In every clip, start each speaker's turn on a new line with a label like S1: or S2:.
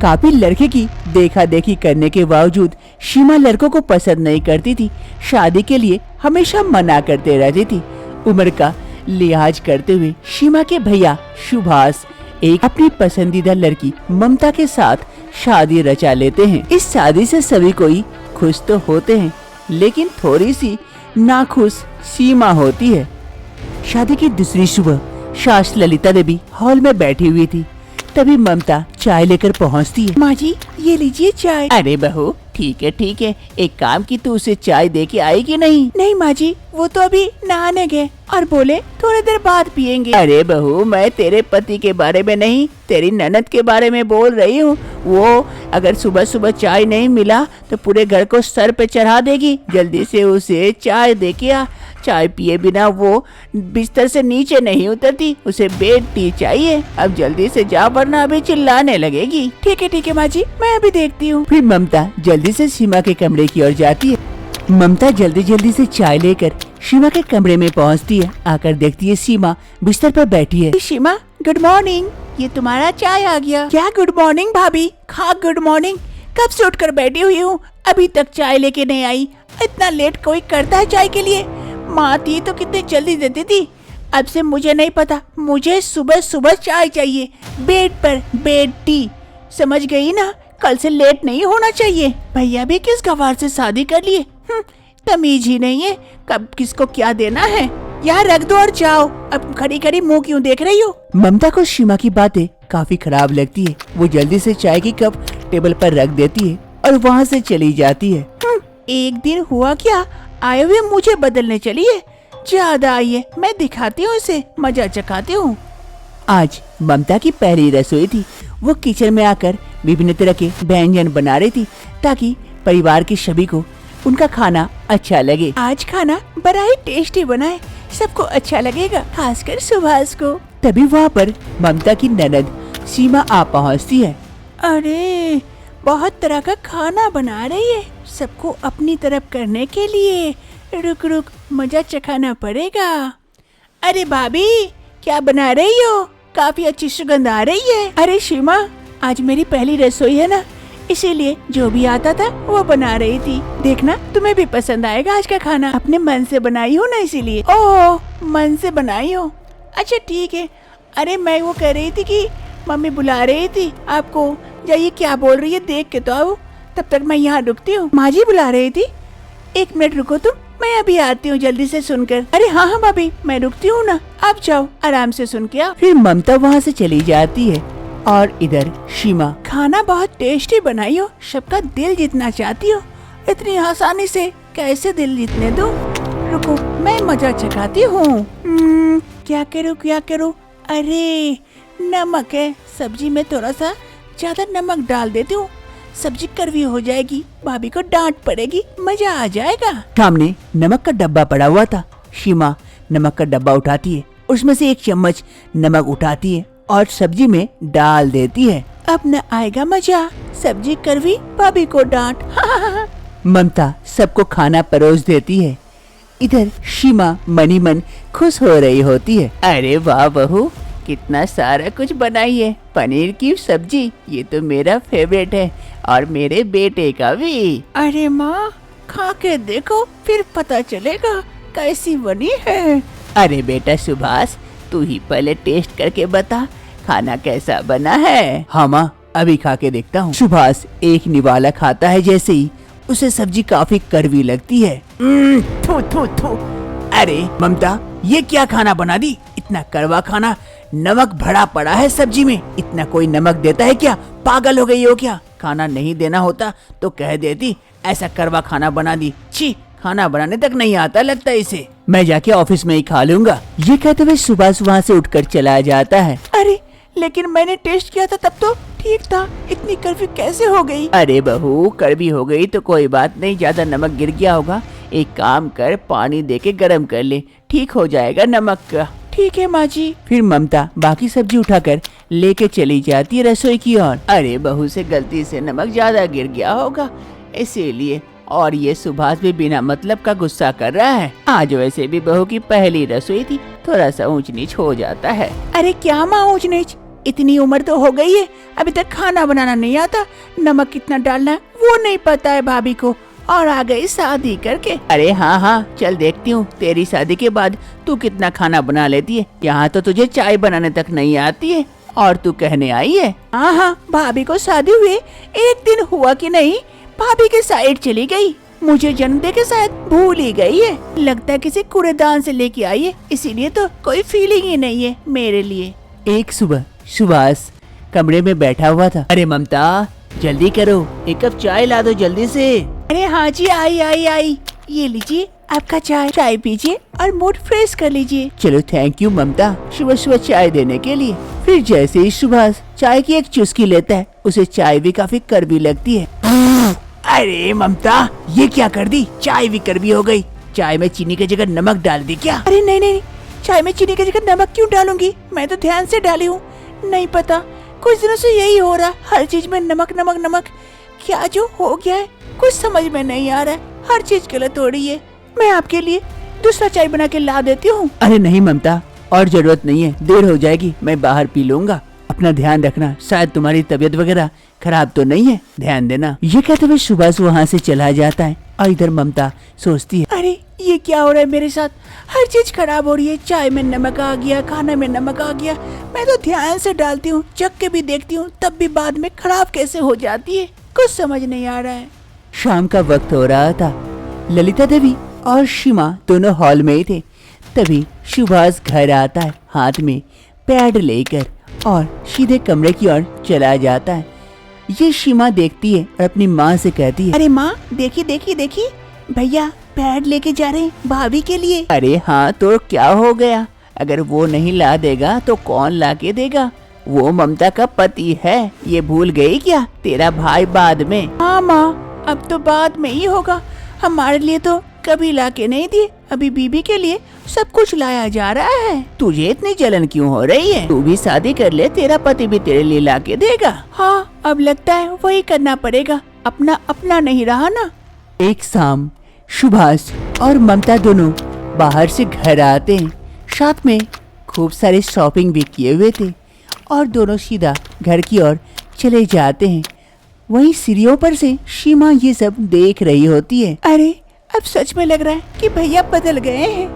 S1: काफी लड़के की देखा देखी करने के बावजूद सीमा लड़कों को पसंद नहीं करती थी। शादी के लिए हमेशा मना करते रहती थी। उम्र का लिहाज करते हुए सीमा के भैया सुभाष एक अपनी पसंदीदा लड़की ममता के साथ शादी रचा लेते हैं। इस शादी से सभी कोई खुश तो होते हैं, लेकिन थोड़ी सी नाखुश सीमा होती है। शादी की दूसरी सुबह सास ललिता देवी हॉल में बैठी हुई थी। तभी ममता चाय लेकर पहुंचती है। माँ जी, ये लीजिए चाय। अरे बहू, ठीक है, एक काम की तू उसे चाय दे के आई कि नहीं? नहीं माँ जी, वो तो अभी नहाने गए और बोले थोड़ी देर बाद पियेंगे। अरे बहू, मैं तेरे पति के बारे में नहीं, तेरी ननद के बारे में बोल रही हूँ। वो अगर सुबह सुबह चाय नहीं मिला तो पूरे घर को सर पे चढ़ा देगी। जल्दी से उसे चाय दे के आ। चाय पिए बिना वो बिस्तर से नीचे नहीं उतरती, उसे बेड टी चाहिए। अब जल्दी से जा, वरना अभी चिल्लाने लगेगी। ठीक है माँ जी, मैं अभी देखती हूँ। फिर ममता जल्दी से सीमा के कमरे की ओर जाती है। ममता जल्दी से चाय लेकर सीमा के कमरे में पहुँचती है। आकर देखती है सीमा बिस्तर पर बैठी है। सीमा, गुड मॉर्निंग, ये तुम्हारा चाय आ गया। क्या गुड मॉर्निंग भाभी? हाँ गुड मॉर्निंग, कब से उठकर बैठी हुई हूँ, अभी तक चाय लेके नहीं आई। इतना लेट कोई करता है चाय के लिए? माँ थी तो कितनी जल्दी देती थी। अब से मुझे नहीं पता, मुझे सुबह सुबह चाय चाहिए, बेड पर बेड टी। समझ गई ना? कल से लेट नहीं होना चाहिए। भैया भी किस गवार से शादी कर लिए, तमीज ही नहीं है कब किसको क्या देना है। यहाँ रख दो और जाओ। अब खड़ी खड़ी मुंह क्यों देख रही हो? ममता को सीमा की बातें काफी खराब लगती है। वो जल्दी से चाय की कप टेबल पर रख देती है और वहाँ से चली जाती है। एक दिन हुआ क्या, आए हुए मुझे बदलने चली है। ज्यादा आई है, मैं दिखाती हूँ इसे, मजा चखाती हूँ। आज ममता की पहली रसोई थी। वो किचन में आकर विभिन्न तरह के व्यंजन बना रही थी ताकि परिवार के सभी को उनका खाना अच्छा लगे। आज खाना बड़ा ही टेस्टी बना है, सबको अच्छा लगेगा, खासकर सुभाष को। तभी वहाँ पर ममता की ननद सीमा आ पहुँचती है। अरे, बहुत तरह का खाना बना रही है, सबको अपनी तरफ करने के लिए। रुक, मजा चखाना पड़ेगा। अरे भाभी, क्या बना रही हो? काफी अच्छी सुगंध आ रही है। अरे सीमा, आज मेरी पहली रसोई है ना, इसीलिए जो भी आता था वो बना रही थी। देखना तुम्हें भी पसंद आएगा आज का खाना। अपने मन से बनाई हो ना, इसीलिए। ओह, मन से बनाई हो, अच्छा ठीक है। अरे मैं वो कह रही थी कि मम्मी बुला रही थी आपको, जाइए क्या बोल रही है देख के तो आओ। तब तक मैं यहाँ रुकती हूँ। माँ जी बुला रही थी, एक मिनट रुको तुम, मैं अभी आती हूँ जल्दी से सुनकर। अरे हाँ भाभी, मैं रुकती हूँ ना, आप जाओ आराम से सुन के आओ। फिर ममता वहाँ से चली जाती है और इधर सीमा, खाना बहुत टेस्टी बनाई हो, सबका दिल जीतना चाहती हो, इतनी आसानी से कैसे दिल जीतने दो? रुको, मैं मजा चखाती हूँ। क्या करूँ? अरे नमक है, सब्जी में थोड़ा सा ज्यादा नमक डाल देती हूँ, सब्जी कड़वी हो जाएगी, भाभी को डांट पड़ेगी, मजा आ जाएगा। सामने नमक का डब्बा पड़ा हुआ था। सीमा नमक का डब्बा उठाती है, उसमें से 1 चम्मच नमक उठाती है और सब्जी में डाल देती है। अब न आएगा मजा, सब्जी कड़वी, भाभी को डांट। ममता सबको खाना परोस देती है। इधर सीमा मनी मन खुश हो रही होती है। अरे वाह बहू, कितना सारा कुछ बनाई है। पनीर की सब्जी, ये तो मेरा फेवरेट है, और मेरे बेटे का भी। अरे माँ, खा के देखो, फिर पता चलेगा कैसी बनी है। अरे बेटा सुभाष, तू ही पहले टेस्ट करके बता, खाना कैसा बना है। हाँ माँ, अभी खा के देखता हूँ। सुभाष एक निवाला खाता है, जैसे ही उसे सब्जी काफी कड़वी लगती है। थू। अरे ममता, ये क्या खाना बना दी? इतना कड़वा खाना, नमक भरा पड़ा है सब्जी में, इतना कोई नमक देता है क्या? पागल हो गई हो क्या? खाना नहीं देना होता तो कह देती, ऐसा कड़वा खाना बना दी। छी, खाना बनाने तक नहीं आता लगता इसे, मैं जाके ऑफिस में ही खा लूंगा। ये कहते हुए सुभाष वहाँ से उठकर चला जाता है। अरे लेकिन मैंने टेस्ट किया था, तब तो ठीक था, इतनी कड़वी कैसे हो गई? अरे बहू, कड़वी हो गई तो कोई बात नहीं, ज्यादा नमक गिर गया होगा। एक काम कर, पानी देके गरम कर ले, ठीक हो जाएगा नमक का। ठीक है माँ जी। फिर ममता बाकी सब्जी उठाकर लेके चली जाती है रसोई की ओर। अरे बहू से गलती से नमक ज्यादा गिर गया होगा इसीलिए, और ये सुभाष भी बिना मतलब का गुस्सा कर रहा है। आज वैसे भी बहू की पहली रसोई थी, थोड़ा सा ऊंच नीच हो जाता है। अरे क्या माँ ऊंच नीच, इतनी उम्र तो हो गई है, अभी तक खाना बनाना नहीं आता, नमक कितना डालना है वो नहीं पता है भाभी को, और आ गई शादी करके। अरे हाँ हाँ, चल देखती हूँ तेरी शादी के बाद तू कितना खाना बना लेती है। यहाँ तो तुझे चाय बनाने तक नहीं आती है और तू कहने आई है। हाँ हाँ, भाभी को शादी हुए एक दिन हुआ कि नहीं, भाभी के साइड चली गई, मुझे जन्म दे के शायद भूल ही गई है। लगता है किसी कूड़ेदान से लेके आई है, इसीलिए तो कोई फीलिंग ही नहीं है मेरे लिए। एक सुबह सुभाष कमरे में बैठा हुआ था। अरे ममता जल्दी करो, एक कप चाय ला दो जल्दी से। अरे हाँ जी, आई आई आई, ये लीजिए आपका चाय, चाय पीजिए और मूड फ्रेश कर लीजिए। चलो थैंक यू ममता, सुबह सुबह चाय देने के लिए। फिर जैसे ही सुभाष चाय की एक चुस्की लेता है, उसे चाय भी काफी कड़वी लगती है। अरे ममता, ये क्या कर दी, चाय भी कड़वी हो गई। चाय में चीनी की जगह नमक डाल दी क्या? अरे नहीं नहीं, चाय में चीनी की जगह नमक क्यों डालूंगी, मैं तो ध्यान से डाली हूँ। नहीं पता, कुछ दिनों से यही हो रहा, हर चीज में नमक नमक नमक। क्या जो हो गया है कुछ समझ में नहीं आ रहा है, हर चीज गलत हो रही है। मैं आपके लिए दूसरा चाय बना के ला देती हूँ। अरे नहीं ममता, और जरूरत नहीं है, देर हो जाएगी, मैं बाहर पी लूंगा। अपना ध्यान रखना, शायद तुम्हारी तबीयत वगैरह खराब तो नहीं है, ध्यान देना। ये कहते हुए सुभाष वहाँ से चला जाता है और इधर ममता सोचती है, अरे ये क्या हो रहा है मेरे साथ, हर चीज खराब हो रही है, चाय में नमक आ गया, खाना में नमक आ गया। मैं तो ध्यान से डालती हूँ, चख के भी देखती हूँ, तब भी बाद में खराब कैसे हो जाती है, कुछ समझ नहीं आ रहा है। शाम का वक्त हो रहा था, ललिता देवी और सीमा दोनों हॉल में ही थे। तभी सुभाष घर आता है, हाथ में पैड लेकर, और सीधे कमरे की ओर चला जाता है। ये सीमा देखती है और अपनी माँ से कहती है, अरे माँ देखी देखी देखी, भैया पैड लेके जा रहे हैं भाभी के लिए। अरे हाँ तो क्या हो गया, अगर वो नहीं ला देगा तो कौन ला के देगा, वो ममता का पति है, ये भूल गई क्या, तेरा भाई बाद में। हाँ माँ, अब तो बाद में ही होगा, हमारे लिए तो कभी ला के नहीं दिए, अभी बीबी के लिए सब कुछ लाया जा रहा है। तुझे इतनी जलन क्यों हो रही है, तू भी शादी कर ले, तेरा पति भी तेरे लिए ला के देगा। हाँ अब लगता है वही करना पड़ेगा, अपना अपना नहीं रहा ना। एक शाम सुभाष और ममता दोनों बाहर से घर आते हैं, साथ में खूब सारे शॉपिंग भी किए हुए थे, और दोनों सीधा घर की ओर चले जाते हैं। वहीं सीढ़ियों पर से सीमा ये सब देख रही होती है। अरे अब सच में लग रहा है कि भैया बदल गए हैं,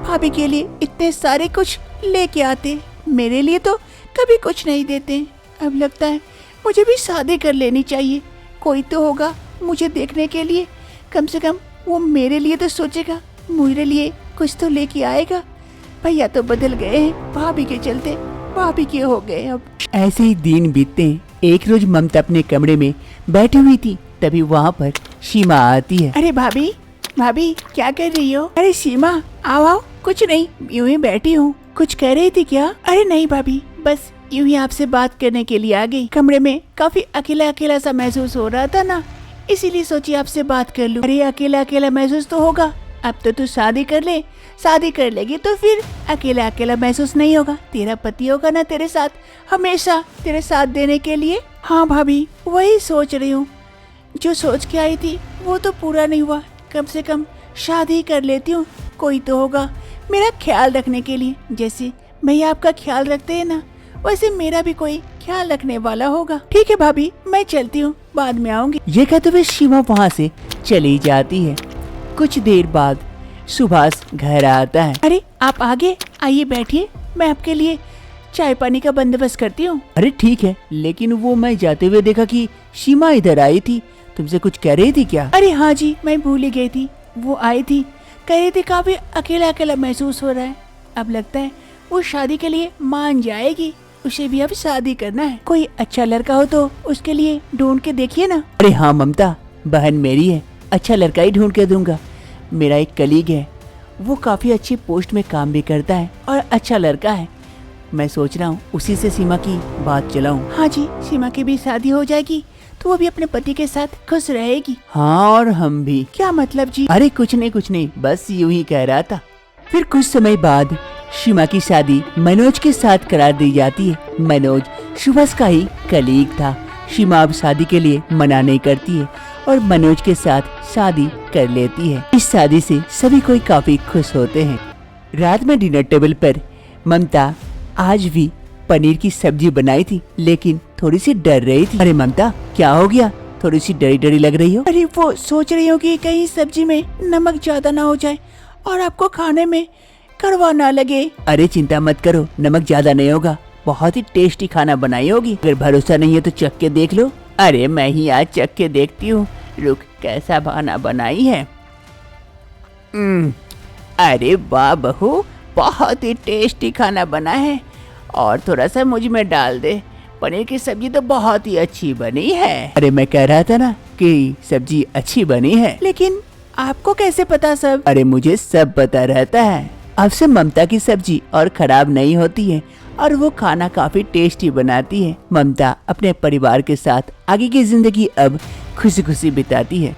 S1: भाभी के लिए इतने सारे कुछ लेके आते, मेरे लिए तो कभी कुछ नहीं देते। अब लगता है मुझे भी शादी कर लेनी चाहिए, कोई तो होगा मुझे देखने के लिए, कम से कम वो मेरे लिए तो सोचेगा, मेरे लिए कुछ तो लेके आएगा। भैया तो बदल गए हैं, भाभी के चलते भाभी के हो गए। अब ऐसे ही दिन बीतते हैं। एक रोज ममता अपने कमरे में बैठी हुई थी, तभी वहाँ पर सीमा आती है। अरे भाभी भाभी क्या कर रही हो? अरे सीमा आओ आओ, कुछ नहीं, यूं ही बैठी हूँ। कुछ कह रही थी क्या? अरे नहीं भाभी, बस यूं ही आपसे बात करने के लिए आ गई। कमरे में काफी अकेला अकेला सा महसूस हो रहा था ना, इसीलिए सोची आपसे बात कर लूं। अरे अकेला अकेला महसूस तो होगा, अब तो तू शादी कर ले, शादी कर लेगी तो फिर अकेला अकेला महसूस नहीं होगा, तेरा पति होगा ना तेरे साथ, हमेशा तेरे साथ देने के लिए। हाँ भाभी वही सोच रही हूँ, जो सोच के आई थी वो तो पूरा नहीं हुआ, कम से कम शादी कर लेती हूँ, कोई तो होगा मेरा ख्याल रखने के लिए। जैसे भैया आपका ख्याल रखते हैं ना, वैसे मेरा भी कोई ख्याल रखने वाला होगा। ठीक है भाभी, मैं चलती हूँ, बाद में आऊंगी। ये कहते हुए सीमा वहाँ से चली जाती है। कुछ देर बाद सुभाष घर आता है। अरे आप आगे आइए, बैठिए, मैं आपके लिए चाय पानी का बंदोबस्त करती हूँ। अरे ठीक है, लेकिन वो मैं जाते हुए देखा कि सीमा इधर आई थी, तुमसे कुछ कह रही थी क्या? अरे हाँ जी, मैं भूल ही गई थी, वो आई थी, कह रही थी काफी अकेला अकेला महसूस हो रहा है, अब लगता है वो शादी के लिए मान जाएगी, उसे भी अब शादी करना है, कोई अच्छा लड़का हो तो उसके लिए ढूंढ के देखिए ना। अरे हाँ ममता, बहन मेरी है, अच्छा लड़का ही ढूंढ के दूंगा। मेरा एक कलीग है, वो काफी अच्छी पोस्ट में काम भी करता है और अच्छा लड़का है, मैं सोच रहा हूँ उसी से सीमा की बात चलाऊं। हाँ जी, सीमा की भी शादी हो जाएगी तो वो भी अपने पति के साथ खुश रहेगी। हाँ और हम भी। क्या मतलब जी? अरे कुछ नहीं, बस यूं ही कह रहा था। फिर कुछ समय बाद सीमा की शादी मनोज के साथ करा दी जाती है। मनोज सुभाष का ही कलीग था। सीमा अब शादी के लिए मना नहीं करती है और मनोज के साथ शादी कर लेती है। इस शादी से सभी कोई काफी खुश होते हैं। रात में डिनर टेबल पर ममता आज भी पनीर की सब्जी बनाई थी, लेकिन थोड़ी सी डर रही थी। अरे ममता, क्या हो गया? थोड़ी सी डरी डरी लग रही हो। अरे वो सोच रही हूँ कि कहीं सब्जी में नमक ज्यादा ना हो जाए और आपको खाने में कड़वा ना लगे। अरे चिंता मत करो, नमक ज्यादा नहीं होगा। बहुत ही टेस्टी खाना बनाई होगी। अगर भरोसा नहीं है तो चख के देख लो। अरे मैं ही आज चख के देखती हूँ। रुक, कैसा खाना बनाई है। अरे वाह बहू, बहुत ही टेस्टी खाना बना है। और थोड़ा सा मुझ में डाल दे। पनीर की सब्जी तो बहुत ही अच्छी बनी है। अरे मैं कह रहा था ना कि सब्जी अच्छी बनी है। लेकिन आपको कैसे पता सब? अरे मुझे सब पता रहता है। अब से ममता की सब्जी और खराब नहीं होती है और वो खाना काफी टेस्टी बनाती है। ममता अपने परिवार के साथ आगे की जिंदगी अब खुशी खुशी बिताती है।